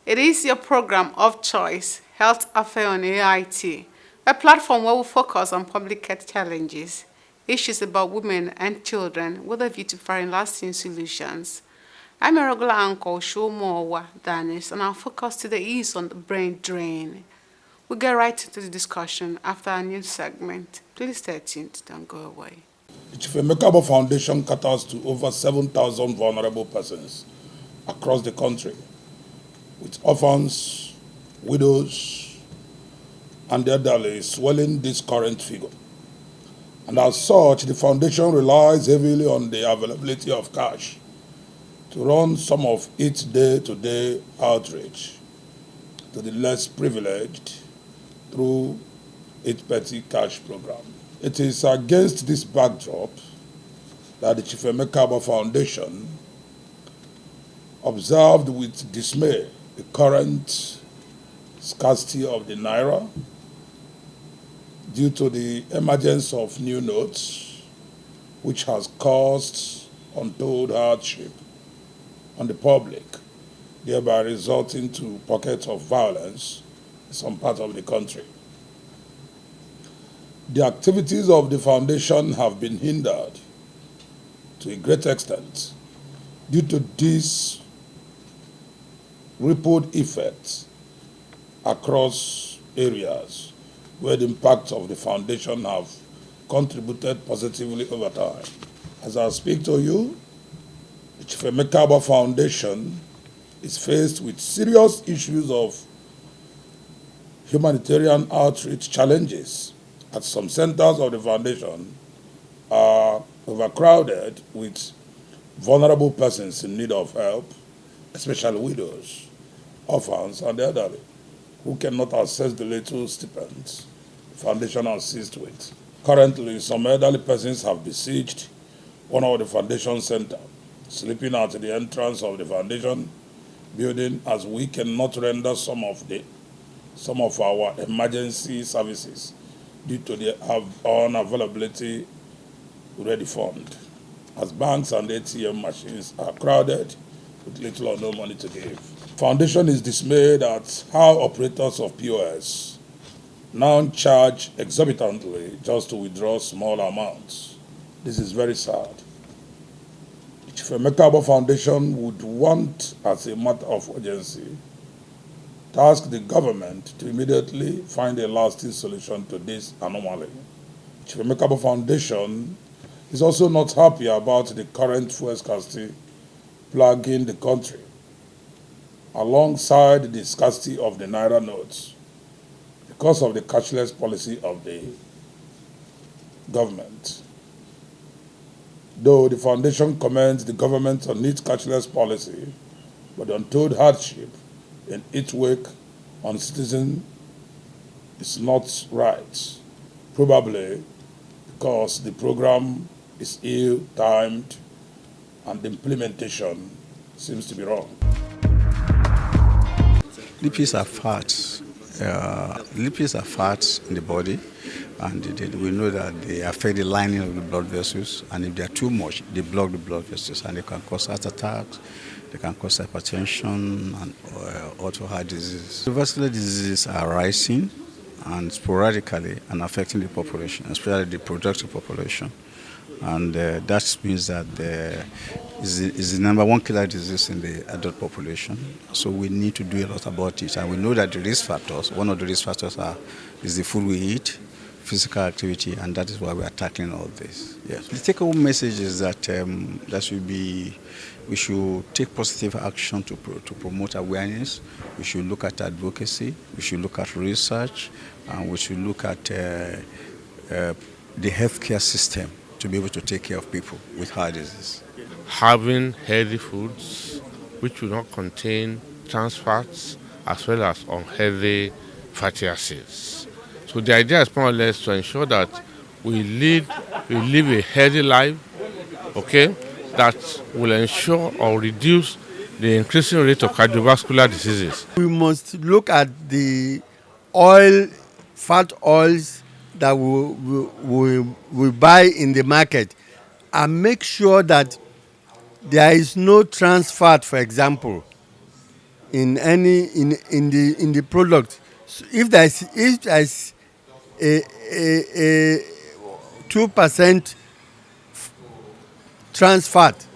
It is your program of choice, Health Affair on AIT, a platform where we focus on public health challenges, issues about women and children with a view to finding lasting solutions. I'm a regular anchor, Shomowa Danis, and our focus today is on the brain drain. We'll get right into the discussion after our news segment. Please stay tuned, don't go away. The Chief Emeka Foundation caters to over 7,000 vulnerable persons across the country, with orphans, widows, and the elderly swelling this current figure. And as such, the foundation relies heavily on the availability of cash to run some of its day-to-day outreach to the less privileged through its petty cash program. It is against this backdrop that the Chief Emeka Foundation observed with dismay the current scarcity of the naira due to the emergence of new notes, which has caused untold hardship on the public, thereby resulting to pockets of violence in some part of the country. The activities of the foundation have been hindered to a great extent due to these rippled effects across areas where the impacts of the foundation have contributed positively over time. As I speak to you, the Chief Emeka Foundation is faced with serious issues of humanitarian outreach challenges, as some centers of the foundation are overcrowded with vulnerable persons in need of help, especially widows, orphans, and the elderly, who cannot access the little stipends the foundation assists with. Currently, some elderly persons have besieged one of the foundation centers, sleeping at the entrance of the foundation building, as we cannot render some of our emergency services due to the unavailability ready fund, as banks and ATM machines are crowded with little or no money to give. Foundation is dismayed at how operators of POS now charge exorbitantly just to withdraw small amounts. This is very sad. The Chief Emeka Foundation would want, as a matter of urgency, to ask the government to immediately find a lasting solution to this anomaly. Chief Emeka Foundation is also not happy about the current fuel scarcity plaguing the country, alongside the scarcity of the naira notes because of the cashless policy of the government. Though the foundation commends the government on its cashless policy, but the untold hardship in its wake on citizens is not right, probably because the program is ill-timed and the implementation seems to be wrong. Lipids are fats. Lipids are fats in the body, and we know that they affect the lining of the blood vessels, and if they are too much, they block the blood vessels, and they can cause heart attacks, they can cause hypertension and auto-heart disease. Vascular diseases are rising and sporadically and affecting the population, especially the productive population. And that means that is the number one killer disease in the adult population. So we need to do a lot about it. And we know that the risk factors, one of the risk factors is the food we eat, physical activity, and that is why we are tackling all this. Yes. The take-home message is that we should take positive action to promote awareness. We should look at advocacy. We should look at research, and we should look at the healthcare system to be able to take care of people with heart disease. Having healthy foods which will not contain trans fats as well as unhealthy fatty acids. So the idea is more or less to ensure that we live a healthy life, okay, that will ensure or reduce the increasing rate of cardiovascular diseases. We must look at the fat oils that we buy in the market and make sure that there is no trans fat, for example. in any in the product. So if there's a 2% trans fat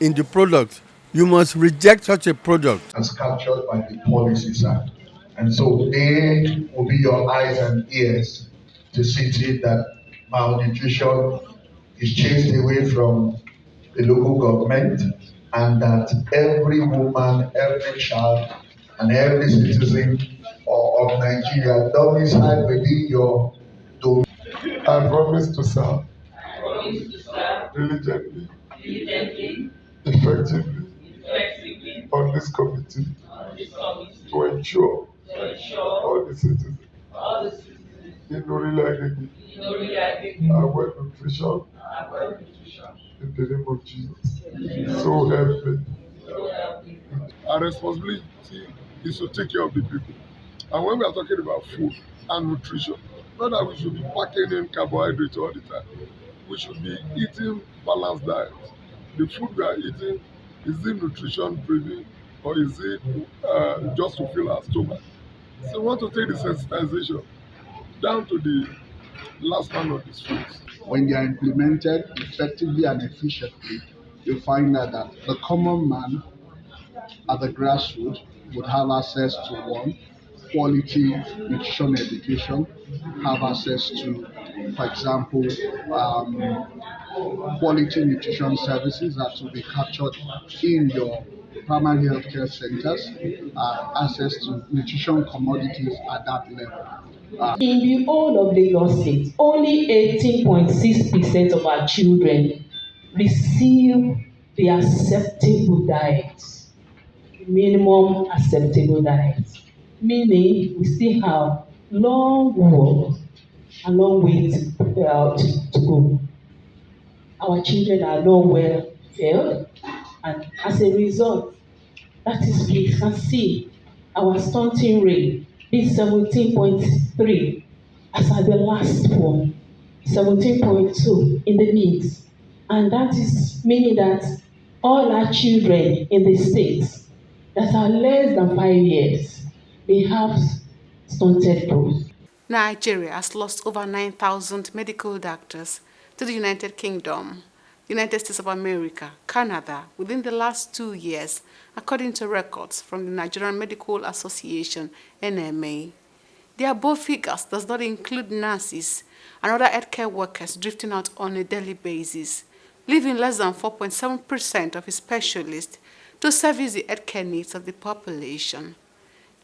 in the product, you must reject such a product. As captured by the policy side. And so they will be your eyes and ears to see to it that malnutrition is chased away from the local government and that every woman, every child, and every citizen of Nigeria don't reside within your domain. I promise to serve diligently, effectively on this committee to ensure all the citizens in Norilagegi are well nutrition in the name of Jesus. So help me. Our responsibility is to take care of the people. And when we are talking about food and nutrition, not that we should be packing in carbohydrates all the time. We should be eating balanced diet. The food we are eating, is it nutrition driven or is it just to fill our stomach? So we want to take the sensitization down to the last man on the streets. When they are implemented effectively and efficiently, you find out that the common man at the grassroots would have access to one, quality nutrition education, have access to, for example, quality nutrition services that will be captured in your primary healthcare centers, access to nutrition commodities at that level. In the whole of Lagos State, only 18.6% of our children receive the acceptable diet, minimum acceptable diet, meaning we still have long work and long way to go. Our children are not well fed, and as a result, that is, we can see our stunting rate is 17.3 as at the last one, 17.2 in the mix. And that is meaning that all our children in the states that are less than 5 years, they have stunted growth. Nigeria has lost over 9,000 medical doctors to the United Kingdom, United States of America, Canada within the last 2 years, according to records from the Nigerian Medical Association, NMA. The above figures does not include nurses and other healthcare workers drifting out on a daily basis, leaving less than 4.7% of specialists to service the healthcare needs of the population.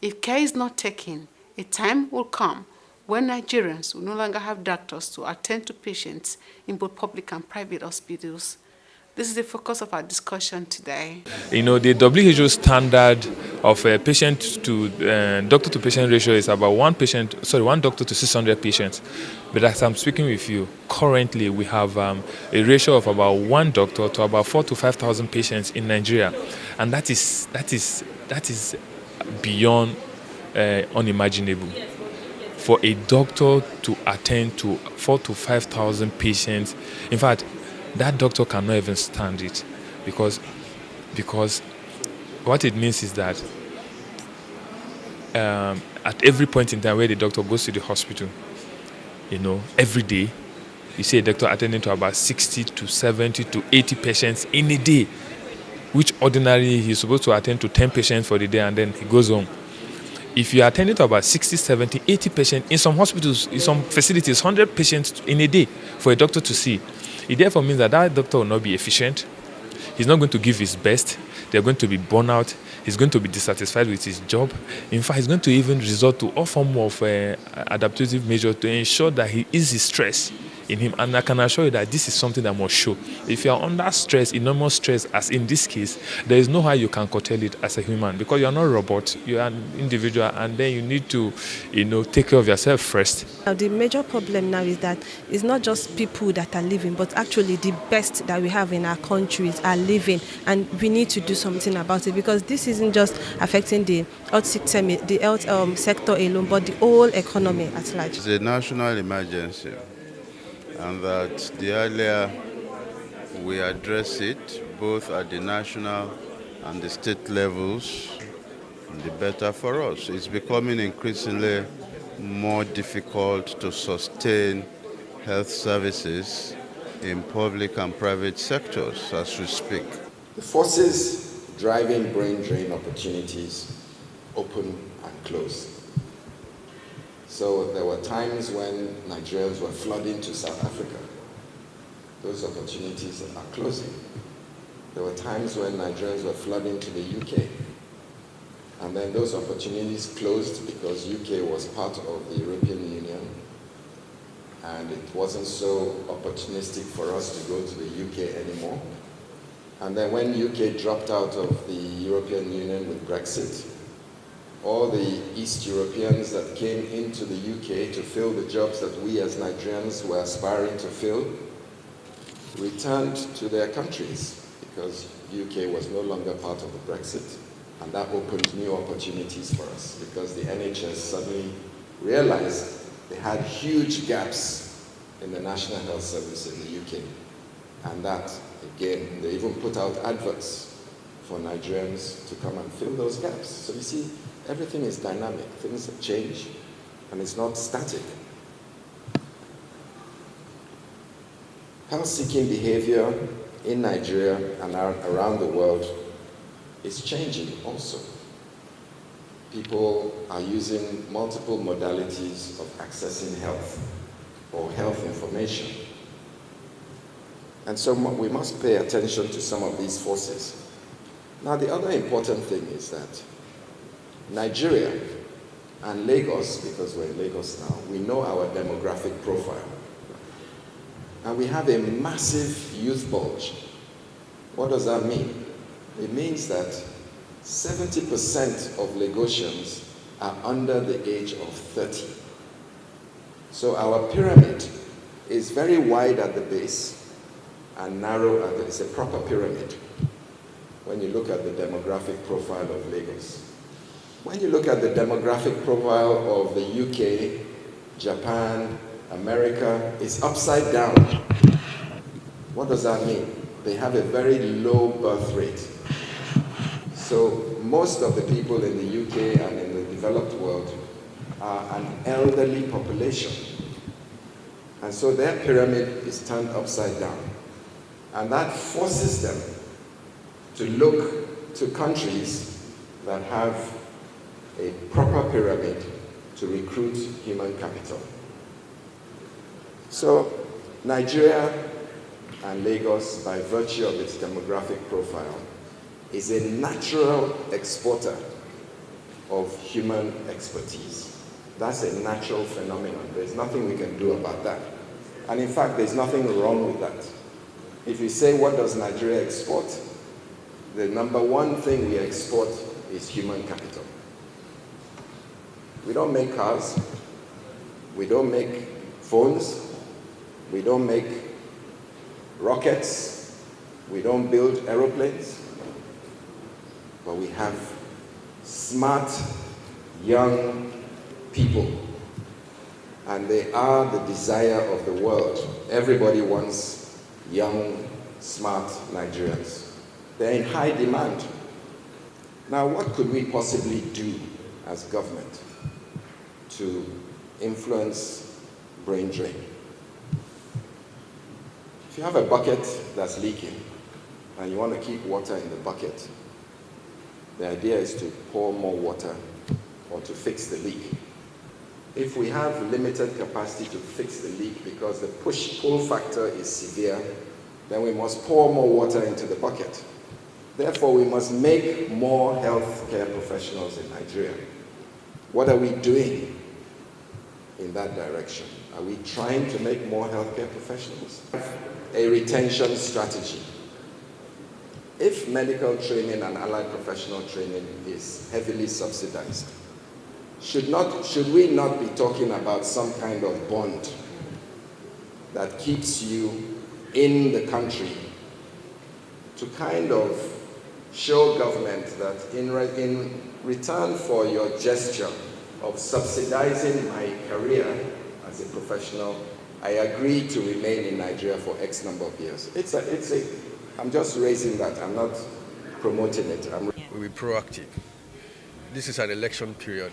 If care is not taken, a time will come when Nigerians will no longer have doctors to attend to patients in both public and private hospitals. This is the focus of our discussion today. You know, the WHO standard of patient to doctor to patient ratio is about one doctor to 600 patients. But as I'm speaking with you, currently we have a ratio of about one doctor to about 4,000 to 5,000 patients in Nigeria, and that is beyond unimaginable. For a doctor to attend to 4,000 to 5,000 patients, in fact, that doctor cannot even stand it, because what it means is that at every point in time where the doctor goes to the hospital, you know, every day, you see a doctor attending to about 60 to 70 to 80 patients in a day, which ordinarily he's supposed to attend to 10 patients for the day and then he goes home. If you are attending to about 60, 70, 80 patients, in some hospitals, in some facilities, 100 patients in a day for a doctor to see, it therefore means that doctor will not be efficient. He's not going to give his best. They're going to be burnt out. He's going to be dissatisfied with his job. In fact, he's going to even resort to all form of adaptive measures to ensure that he eases stress in him. And I can assure you that this is something that must show. If you are under stress, enormous stress, as in this case, there is no how you can curtail it as a human, because you are not a robot. You are an individual, and then you need to, take care of yourself first. Now, the major problem now is that it's not just people that are living, but actually the best that we have in our countries are living, and we need to do something about it, because this isn't just affecting the health sector alone, but the whole economy at large. It's a national emergency, and that the earlier we address it, both at the national and the state levels, the better for us. It's becoming increasingly more difficult to sustain health services in public and private sectors as we speak. The forces driving brain drain opportunities open and close. So there were times when Nigerians were flooding to South Africa. Those opportunities are closing. There were times when Nigerians were flooding to the UK. And then those opportunities closed because UK was part of the European Union. And it wasn't so opportunistic for us to go to the UK anymore. And then when UK dropped out of the European Union with Brexit, all the East Europeans that came into the UK to fill the jobs that we as Nigerians were aspiring to fill returned to their countries because UK was no longer part of the Brexit. And that opened new opportunities for us because the NHS suddenly realized they had huge gaps in the National Health Service in the UK. And that, again, they even put out adverts for Nigerians to come and fill those gaps. So you see, everything is dynamic. Things have changed, and it's not static. Health-seeking behavior in Nigeria and around the world is changing also. People are using multiple modalities of accessing health or health information. And so we must pay attention to some of these forces. Now, the other important thing is that Nigeria and Lagos, because we're in Lagos now, we know our demographic profile. And we have a massive youth bulge. What does that mean? It means that 70% of Lagosians are under the age of 30. So our pyramid is very wide at the base and narrow at the, it's a proper pyramid when you look at the demographic profile of Lagos. When you look at the demographic profile of the UK, Japan, America, it's upside down. What does that mean? They have a very low birth rate. So most of the people in the UK and in the developed world are an elderly population. And so their pyramid is turned upside down. And that forces them to look to countries that have a proper pyramid to recruit human capital. So Nigeria and Lagos, by virtue of its demographic profile, is a natural exporter of human expertise. That's a natural phenomenon. There's nothing we can do about that. And in fact, there's nothing wrong with that. If you say, what does Nigeria export? The number one thing we export is human capital. We don't make cars. We don't make phones. We don't make rockets. We don't build aeroplanes. But we have smart, young people. And they are the desire of the world. Everybody wants young, smart Nigerians. They're in high demand. Now, what could we possibly do as government to influence brain drain? If you have a bucket that's leaking and you want to keep water in the bucket, the idea is to pour more water or to fix the leak. If we have limited capacity to fix the leak because the push-pull factor is severe, then we must pour more water into the bucket. Therefore, we must make more healthcare professionals in Nigeria. What are we doing in that direction? Are we trying to make more healthcare professionals? A retention strategy. If medical training and allied professional training is heavily subsidized, should we not be talking about some kind of bond that keeps you in the country to kind of show government that in return for your gesture of subsidizing my career as a professional, I agree to remain in Nigeria for X number of years. I'm just raising that. I'm not promoting it. We'll be proactive. this is an election period.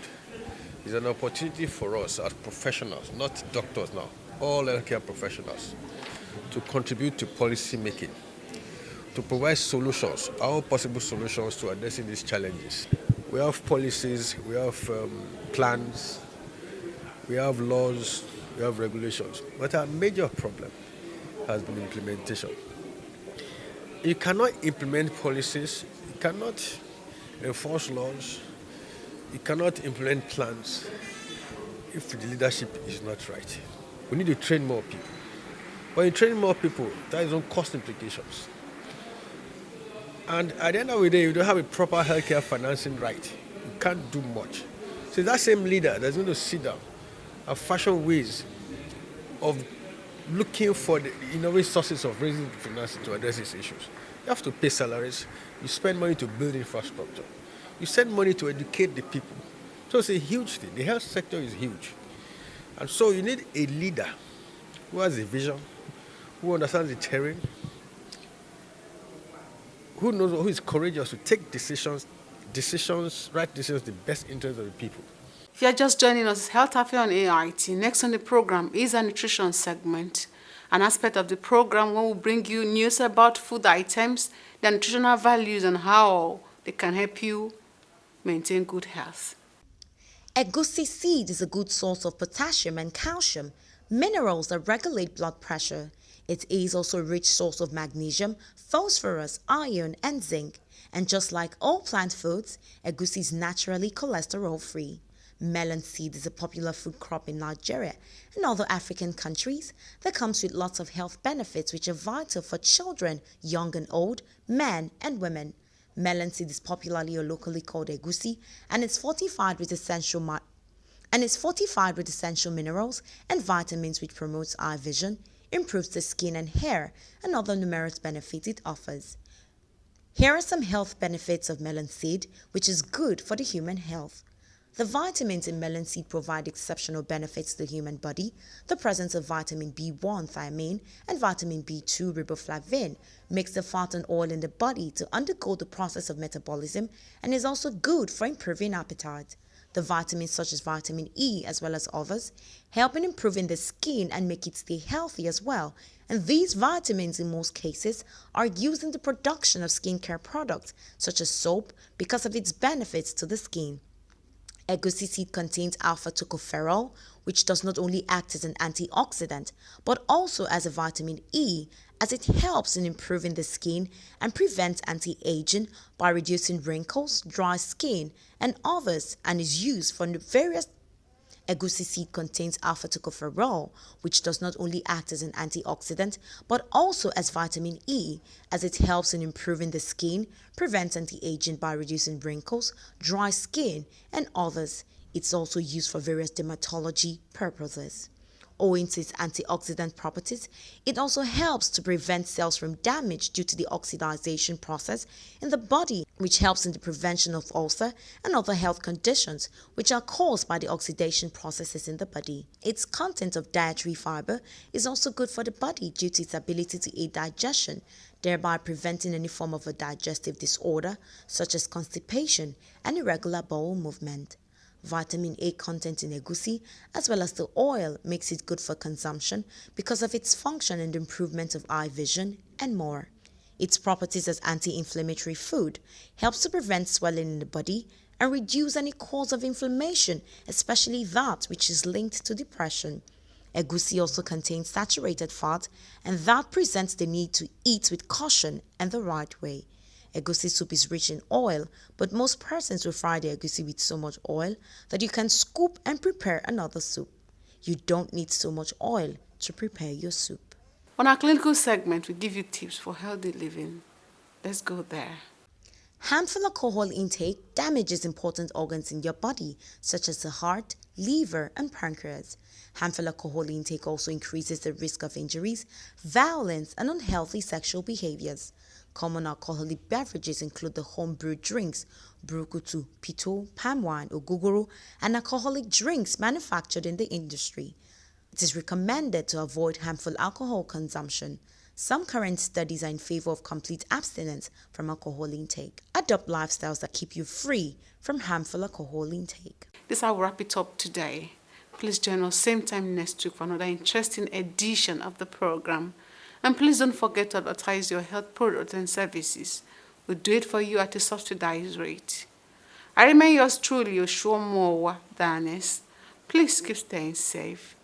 It's an opportunity for us as professionals, not doctors now, all healthcare professionals, to contribute to policy making, to provide solutions, all possible solutions to addressing these challenges. We have policies, we have plans, we have laws, we have regulations, but our major problem has been implementation. You cannot implement policies, you cannot enforce laws, you cannot implement plans if the leadership is not right. We need to train more people. When you train more people, that has own cost implications. And at the end of the day, you don't have a proper healthcare financing right. You can't do much. So that same leader that's going to sit down and fashion ways of looking for the innovative sources of raising financing to address these issues. You have to pay salaries. You spend money to build infrastructure. You send money to educate the people. So it's a huge thing. The health sector is huge. And so you need a leader who has a vision, who understands the terrain, who knows, who is courageous to take right decisions, the best interest of the people. If you're just joining us, it's Health Affair on AIT. Next on the program is a nutrition segment, an aspect of the program where we'll bring you news about food items, their nutritional values, and how they can help you maintain good health. Egusi seed is a good source of potassium and calcium, minerals that regulate blood pressure. It is also a rich source of magnesium, phosphorus, iron, and zinc. And just like all plant foods, egusi is naturally cholesterol-free. Melon seed is a popular food crop in Nigeria and other African countries that comes with lots of health benefits which are vital for children, young and old, men and women. Melon seed is popularly or locally called egusi, and it's fortified with essential minerals and vitamins which promotes eye vision, improves the skin and hair, and other numerous benefits it offers. Here are some health benefits of melon seed, which is good for the human health. The vitamins in melon seed provide exceptional benefits to the human body. The presence of vitamin B1 thiamine and vitamin B2 riboflavin makes the fat and oil in the body to undergo the process of metabolism and is also good for improving appetite. The vitamins such as vitamin E as well as others help in improving the skin and make it stay healthy as well. And these vitamins in most cases are used in the production of skincare products such as soap because of its benefits to the skin. Egusi seed contains alpha-tocopherol, which does not only act as an antioxidant, but also as a vitamin E, as it helps in improving the skin and prevents anti-aging by reducing wrinkles, dry skin, and others, and is used for various. Egusi seed contains alpha-tocopherol, which does not only act as an antioxidant, but also as vitamin E, as it helps in improving the skin, prevents anti-aging by reducing wrinkles, dry skin, and others. It's also used for various dermatology purposes. Owing to its antioxidant properties, it also helps to prevent cells from damage due to the oxidization process in the body, which helps in the prevention of ulcer and other health conditions which are caused by the oxidation processes in the body. Its content of dietary fiber is also good for the body due to its ability to aid digestion, thereby preventing any form of a digestive disorder such as constipation and irregular bowel movement. Vitamin A content in egusi, as well as the oil, makes it good for consumption because of its function and improvement of eye vision and more. Its properties as anti-inflammatory food helps to prevent swelling in the body and reduce any cause of inflammation, especially that which is linked to depression. Egusi also contains saturated fat, and that presents the need to eat with caution and the right way. Egusi soup is rich in oil, but most persons will fry the egusi with so much oil that you can scoop and prepare another soup. You don't need so much oil to prepare your soup. On our clinical segment, we give you tips for healthy living. Let's go there. Harmful alcohol intake damages important organs in your body, such as the heart, liver, and pancreas. Harmful alcohol intake also increases the risk of injuries, violence, and unhealthy sexual behaviors. Common alcoholic beverages include the home-brewed drinks, burukutu, pito, palm wine, ogogoro, and alcoholic drinks manufactured in the industry. It is recommended to avoid harmful alcohol consumption. Some current studies are in favor of complete abstinence from alcohol intake. Adopt lifestyles that keep you free from harmful alcohol intake. This is how we wrap it up today. Please join us same time next week for another interesting edition of the program. And please don't forget to advertise your health products and services. We'll do it for you at a subsidized rate. I remain yours truly, Yoshua Mowa Danis. Please keep staying safe.